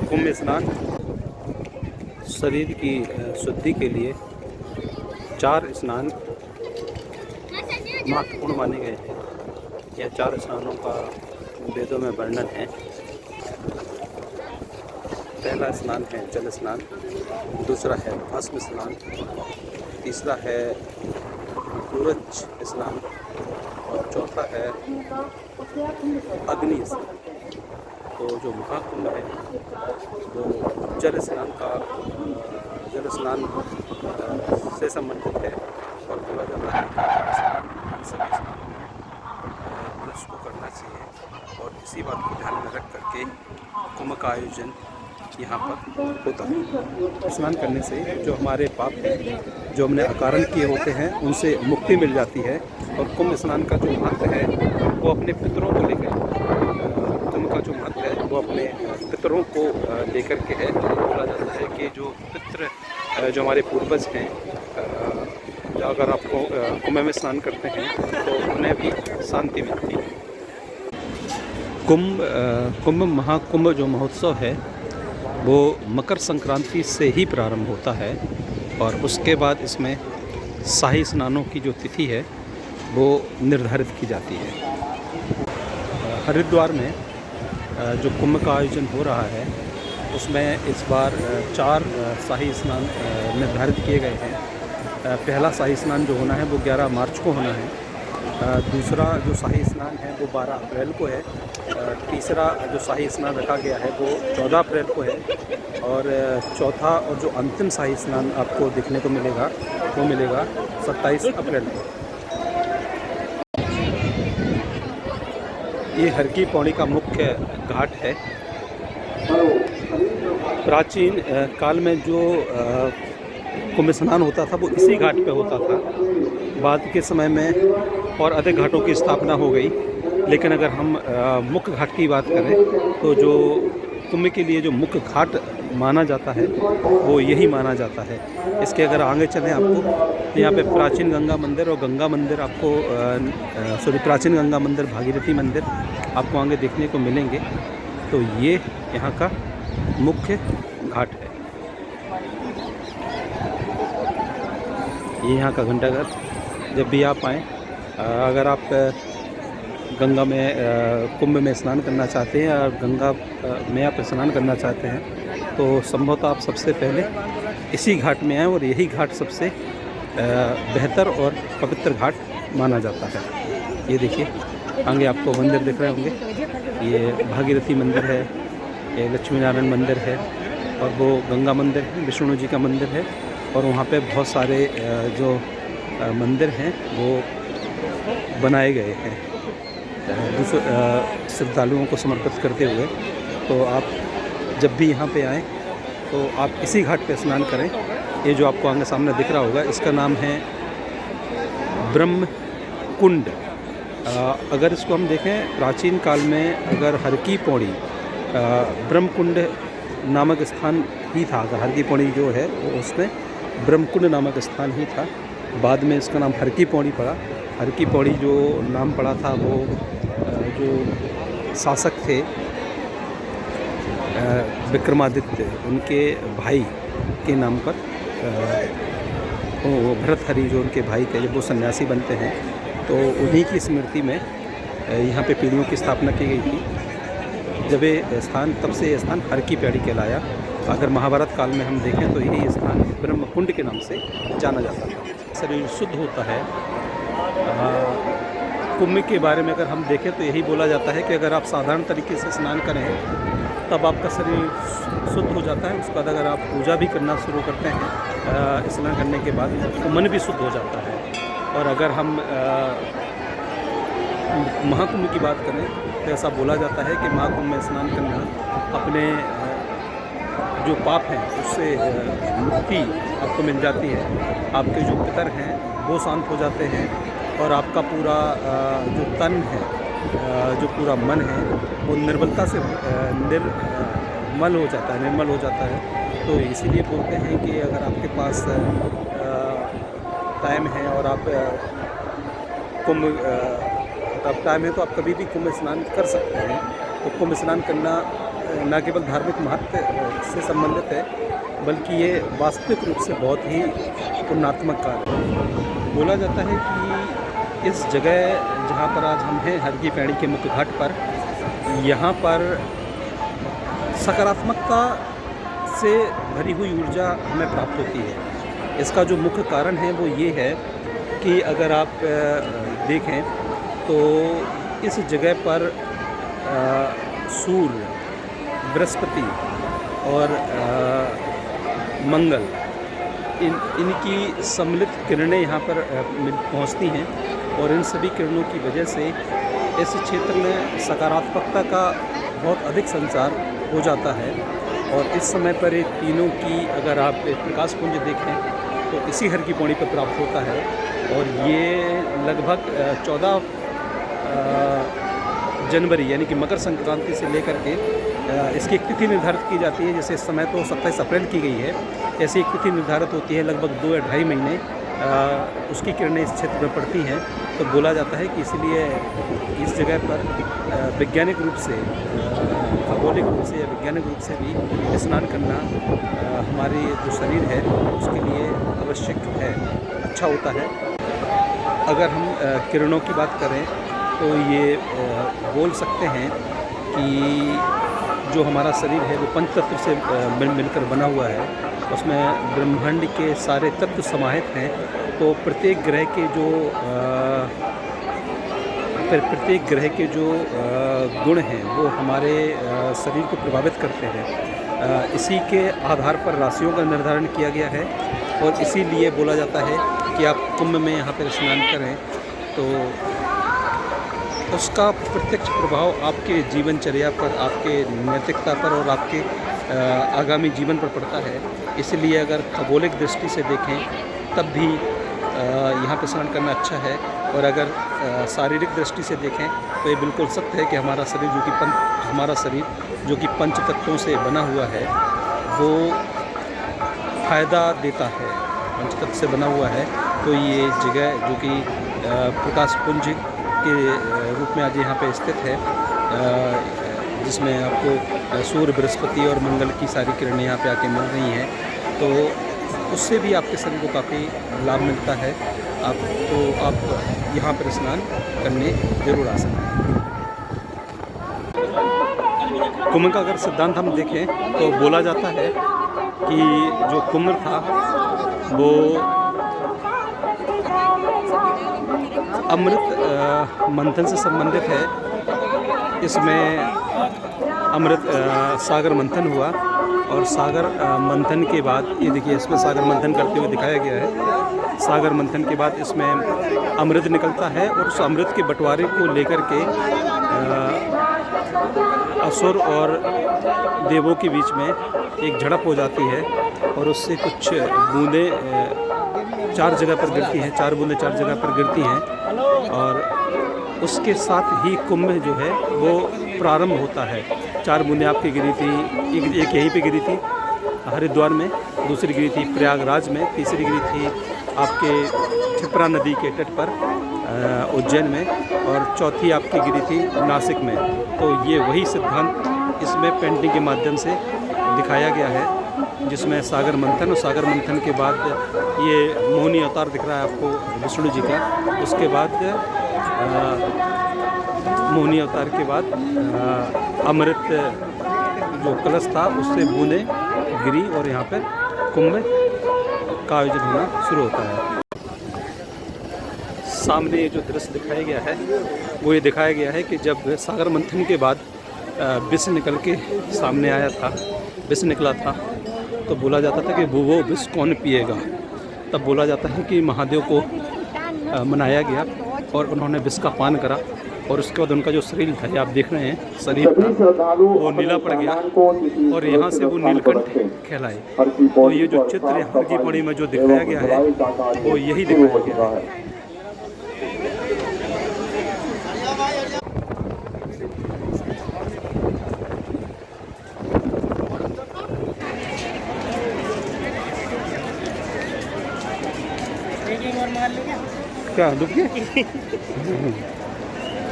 कुंभ स्नान शरीर की शुद्धि के लिए 4 स्नान महत्वपूर्ण माने गए हैं। यह 4 स्नानों का वेदों में वर्णन है। पहला स्नान है जल स्नान, दूसरा है भस्म स्नान, तीसरा है सूरज स्नान और चौथा है अग्नि स्नान। तो जो महाकुंभ है वो जल स्नान से संबंधित है और बोला जाता है कि सभी स्नानों में मनुष्य को करना चाहिए। और इसी बात को ध्यान में रख करके कुंभ का आयोजन यहाँ पर होता है। स्नान करने से जो हमारे पाप हैं, जो हमने अकारण किए होते हैं, उनसे मुक्ति मिल जाती है। और कुंभ स्नान का जो महत्व है वो अपने पितरों को लेकर कुंभ का जो महत्व है वो अपने पितरों को लेकर के है। बोला जाता है कि जो पितृ जो हमारे पूर्वज हैं, अगर आपको कुंभ में स्नान करते हैं तो उन्हें भी शांति मिलती है। कुंभ महाकुंभ जो महोत्सव है वो मकर संक्रांति से ही प्रारंभ होता है और उसके बाद इसमें शाही स्नानों की जो तिथि है वो निर्धारित की जाती है। हरिद्वार में जो कुंभ का आयोजन हो रहा है उसमें इस बार 4 शाही स्नान निर्धारित किए गए हैं। पहला शाही स्नान जो होना है वो 11 मार्च को होना है। दूसरा जो शाही स्नान है वो 12 अप्रैल को है। तीसरा जो शाही स्नान रखा गया है वो 14 अप्रैल को है। और चौथा और जो अंतिम शाही स्नान आपको देखने को मिलेगा वो मिलेगा 27 अप्रैल को। ये हर की पौड़ी का मुख्य घाट है। प्राचीन काल में जो कुंभ स्नान होता था वो इसी घाट पे होता था। बाद के समय में और अधिक घाटों की स्थापना हो गई, लेकिन अगर हम मुख्य घाट की बात करें तो जो कुंभ के लिए जो मुख्य घाट माना जाता है वो यही माना जाता है। इसके अगर आगे चलें आपको तो यहाँ पे प्राचीन गंगा मंदिर और गंगा मंदिर आपको प्राचीन गंगा मंदिर, भागीरथी मंदिर आपको आगे देखने को मिलेंगे। तो ये यहाँ का मुख्य घाट है। ये यहाँ का घंटाघर। जब भी आप आएँ, अगर आप गंगा में कुंभ में स्नान करना चाहते हैं और गंगा में आप स्नान करना चाहते हैं तो संभवतः आप सबसे पहले इसी घाट में आएँ और यही घाट सबसे बेहतर और पवित्र घाट माना जाता है। ये देखिए आगे आपको मंदिर दिख रहे होंगे। ये भागीरथी मंदिर है, ये लक्ष्मी नारायण मंदिर है और वो गंगा मंदिर है, विष्णु जी का मंदिर है। और वहाँ पे बहुत सारे जो मंदिर हैं वो बनाए गए हैं श्रद्धालुओं को समर्पित करते हुए। तो आप जब भी यहाँ पे आएँ तो आप इसी घाट पे स्नान करें। ये जो आपको आगे सामने दिख रहा होगा इसका नाम है ब्रह्म कुंड। अगर इसको हम देखें प्राचीन काल में, अगर हर की पौड़ी ब्रह्म कुंड नामक स्थान ही था। अगर हर की पौड़ी जो है वो उसमें ब्रह्म कुंड नामक स्थान ही था। बाद में इसका नाम हर की पौड़ी पड़ा। हर की पौड़ी जो नाम पड़ा था वो जो शासक थे विक्रमादित्य, उनके भाई के नाम पर भरतहरि जो उनके भाई थे, जब वो सन्यासी बनते हैं तो उन्हीं की स्मृति में यहाँ पे पीढ़ियों की स्थापना की गई थी। जब ये स्थान, तब से ये स्थान हर की पौड़ी कहलाया। अगर महाभारत काल में हम देखें तो यही स्थान ब्रह्मकुंड के नाम से जाना जाता था। शरीर शुद्ध होता है। कुंभ के बारे में अगर हम देखें तो यही बोला जाता है कि अगर आप साधारण तरीके से स्नान करें तब आपका शरीर शुद्ध हो जाता है। उसके बाद अगर आप पूजा भी करना शुरू करते हैं स्नान करने के बाद तो मन भी शुद्ध हो जाता है। और अगर हम महाकुंभ की बात करें तो ऐसा बोला जाता है कि महाकुंभ में स्नान करना अपने जो पाप हैं उससे मुक्ति आपको मिल जाती है। आपके जो पितर हैं वो शांत हो जाते हैं और आपका पूरा जो तन है, जो पूरा मन है वो निर्मलता से निर्मल हो जाता है। तो इसीलिए बोलते हैं कि अगर आपके पास टाइम है और आप टाइम है तो आप कभी भी कुंभ स्नान कर सकते हैं। तो कुंभ स्नान करना न केवल धार्मिक महत्व से संबंधित है, बल्कि ये वास्तविक रूप से बहुत ही पुण्यात्मक कार्य है। बोला जाता है कि इस जगह जहाँ पर आज हम हैं, हरकी पैड़ी के मुख्य घाट पर, यहाँ पर सकारात्मकता से भरी हुई ऊर्जा हमें प्राप्त होती है। इसका जो मुख्य कारण है वो ये है कि अगर आप देखें तो इस जगह पर सूर्य, बृहस्पति और मंगल, इनकी सम्मिलित किरणें यहाँ पर पहुँचती हैं और इन सभी किरणों की वजह से इस क्षेत्र में सकारात्मकता का बहुत अधिक संचार हो जाता है। और इस समय पर ये तीनों की अगर आप प्रकाश पुंज देखें तो इसी हरकी पौड़ी पर प्राप्त होता है। और ये लगभग 14 जनवरी यानी कि मकर संक्रांति से लेकर के इसकी एक तिथि निर्धारित की जाती है। जैसे इस समय तो 27 अप्रैल की गई है, ऐसी एक तिथि निर्धारित होती है, लगभग 2 या ढाई महीने उसकी किरणें इस क्षेत्र में पड़ती हैं। तो बोला जाता है कि इसलिए इस जगह पर वैज्ञानिक रूप से, खगोलिक रूप से या वैज्ञानिक रूप से भी स्नान करना हमारी जो शरीर है उसके लिए आवश्यक है, अच्छा होता है। अगर हम किरणों की बात करें तो ये बोल सकते हैं कि जो हमारा शरीर है वो पंचतत्व से मिलकर बना हुआ है। उसमें ब्रह्मांड के सारे तत्व समाहित हैं। तो प्रत्येक ग्रह के जो गुण हैं वो हमारे शरीर को प्रभावित करते हैं। इसी के आधार पर राशियों का निर्धारण किया गया है और इसीलिए बोला जाता है कि आप कुंभ में यहाँ पर स्नान करें तो उसका प्रत्यक्ष प्रभाव आपके जीवनचर्या पर, आपके नैतिकता पर और आपके आगामी जीवन पर पड़ता है। इसलिए अगर खगोलिक दृष्टि से देखें तब भी यहाँ पर स्नान करना अच्छा है। और अगर शारीरिक दृष्टि से देखें तो ये बिल्कुल सत्य है कि हमारा शरीर जो कि पंच तत्वों से बना हुआ है वो फ़ायदा देता है, पंच तत्व से बना हुआ है। तो ये जगह जो कि प्रकाश पुंज के रूप में आज यहाँ पे स्थित है, जिसमें आपको सूर्य, बृहस्पति और मंगल की सारी किरणें यहाँ पे आके मिल रही हैं, तो उससे भी आपके शरीर को काफ़ी लाभ मिलता है। आप यहाँ पर स्नान करने ज़रूर आ सकते हैं। कुंभ का अगर सिद्धांत हम देखें तो बोला जाता है कि जो कुंभ था वो अमृत मंथन से संबंधित है। इसमें अमृत सागर मंथन हुआ और सागर मंथन के बाद, ये देखिए इसमें सागर मंथन करते हुए दिखाया गया है। सागर मंथन के बाद इसमें अमृत निकलता है और उस अमृत के बंटवारे को लेकर के असुर और देवों के बीच में एक झड़प हो जाती है और उससे कुछ बूंदें 4 जगह पर गिरती हैं, 4 बूंदें 4 जगह पर गिरती हैं और उसके साथ ही कुंभ जो है वो प्रारंभ होता है। 4 बूंदें आपकी गिरी थी, एक यहीं पे गिरी थी हरिद्वार में, दूसरी गिरी थी प्रयागराज में, तीसरी गिरी थी आपके क्षिप्रा नदी के तट पर उज्जैन में और चौथी आपकी गिरी थी नासिक में। तो ये वही सिद्धांत इसमें पेंटिंग के माध्यम से दिखाया गया है, जिसमें सागर मंथन और सागर मंथन के बाद ये मोहिनी अवतार दिख रहा है आपको विष्णु जी का। उसके बाद मोहिनी अवतार के बाद अमृत जो कलश था उससे बूंदें गिरी और यहाँ पर कुंभ का आयोजन होना शुरू होता है। सामने ये जो दृश्य दिखाया गया है वो ये दिखाया गया है कि जब सागर मंथन के बाद विष निकल के सामने आया था, विष निकला था, तो बोला जाता था कि वो विष कौन पिएगा। तब बोला जाता है कि महादेव को मनाया गया और उन्होंने विष का पान करा और उसके बाद उनका जो शरीर था, ये आप देख रहे हैं शरीर था, वो नीला पड़ गया और यहाँ से वो नीलकंठ कहलाए। तो ये जो चित्र हरकी पौड़ी में जो दिखाया गया है वो यही दिखाया गया है। क्या दुख गया?